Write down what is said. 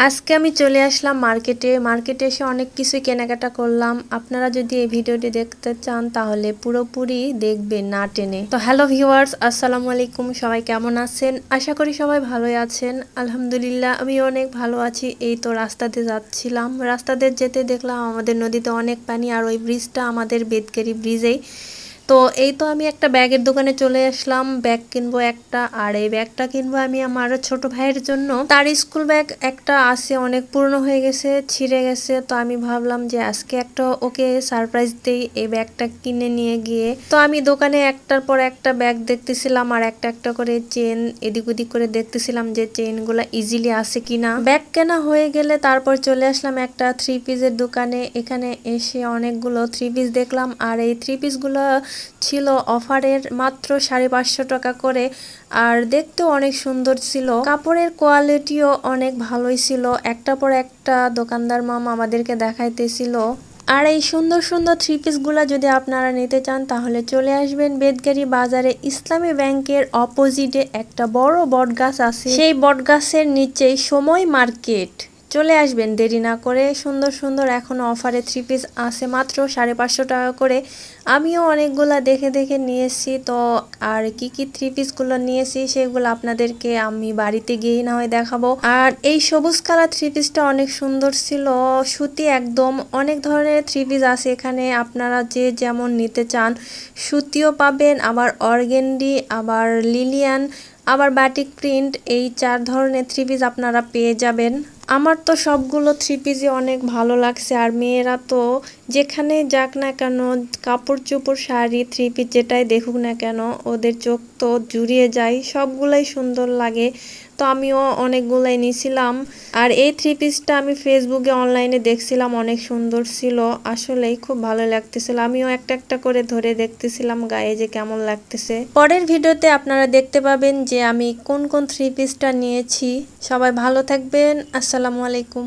আজকে আমি চলে আসলাম মার্কেটে এসে অনেক কিছু কেনাকাটা করলাম। আপনারা যদি এই ভিডিওটি দেখতে চান তাহলে পুরোপুরি দেখবেন না টেনে। তো হ্যালো ভিউয়ার্স, আসসালামু আলাইকুম। সবাই কেমন আছেন? আশা করি সবাই ভালোই আছেন। আলহামদুলিল্লাহ আমি অনেক ভালো আছি। এই তো রাস্তাতে যাচ্ছিলাম, রাস্তাতে যেতে দেখলাম আমাদের নদীতে অনেক পানি, আর ওই ব্রিজটা আমাদের বেদকারি ব্রিজেই। তো এই তো আমি একটা ব্যাগের দোকানে চলে আসলাম, ব্যাগ কিনবো একটা। আর এই ব্যাগটা কিনবো আমি আমার ছোট ভাইয়ের জন্য। তার স্কুল ব্যাগ একটা আছে, অনেক পুরনো হয়ে গেছে, ছিঁড়ে গেছে। তো আমি ভাবলাম যে আজকে একটা ওকে সারপ্রাইজ দেই এই ব্যাগটা কিনে নিয়ে গিয়ে। তো আমি দোকানে একটার পর একটা ব্যাগ দেখতেছিলাম, আর একটা একটা করে চেন এদিক ওদিক করে দেখতেছিলাম যে চেনগুলো ইজিলি আছে কিনা। ব্যাগ কেনা হয়ে গেলে তারপর চলে আসলাম একটা থ্রি পিসের দোকানে। এখানে এসে অনেকগুলো থ্রি পিস দেখলাম, আর এই থ্রি পিসগুলো ছিল অফারের, মাত্র 550 টাকা করে। আর দেখতেও অনেক সুন্দর ছিল, কাপড়ের কোয়ালিটিও অনেক ভালোই ছিল। একটা পর একটা দোকানদার মামা আমাদেরকে দেখাইতেছিল। আর এই সুন্দর সুন্দর থ্রি পিসগুলো যদি আপনারা নিতে চান তাহলে চলে আসবেন বেদগাড়ি বাজারে। ইসলামী ব্যাংকের অপোজিটে একটা বড় বট গাছ আছে, সেই বট গাছের নিচেই সময় মার্কেট। চলে আসবেন দেরি না করে। সুন্দর সুন্দর এখনো অফারে থ্রি পিস আছে, মাত্র 550 টাকা করে। আমিও অনেকগুলা দেখে দেখে নিয়েছি। তো আর কি কি থ্রি পিসগুলো নিয়েছি সেগুলো আপনাদেরকে আমি বাড়িতে গিয়েই না হয় দেখাবো। আর এই সবুজ কালার থ্রি পিসটা অনেক সুন্দর ছিল, সুতি একদম। অনেক ধরনের থ্রি পিস আছে এখানে, আপনারা যে যেমন নিতে চান। সুতিও পাবেন, আবার অর্গেন্ডি, আবার লিলিয়ান, আবার বাটিক প্রিন্ট, এই 4 ধরনের থ্রি পিস আপনারা পেয়ে যাবেন। আমার তো সবগুলো থ্রি পিসই অনেক ভালো লাগছে। আর মেয়েরা তো যেখানে যাক না কেন, কাপড় চোপড় শাড়ি থ্রি পিস যেটাই দেখুক না কেন, ওদের চোখ তো জুড়িয়ে যায়, সবগুলাই সুন্দর লাগে। তো আমিও অনেকগুলাই নিয়েছিলাম। আর এই থ্রি পিসটা আমি ফেসবুকে অনলাইনে দেখছিলাম, অনেক সুন্দর ছিল, আসলেই খুব ভালো লাগতেছিল। আমিও একটা একটা করে ধরে দেখতেছিলাম গায়ে যে কেমন লাগতেছে। পরের ভিডিওতে আপনারা দেখতে পাবেন যে আমি কোন কোন থ্রি পিসটা নিয়েছি। সবাই ভালো থাকবেন। আসসালামু আলাইকুম।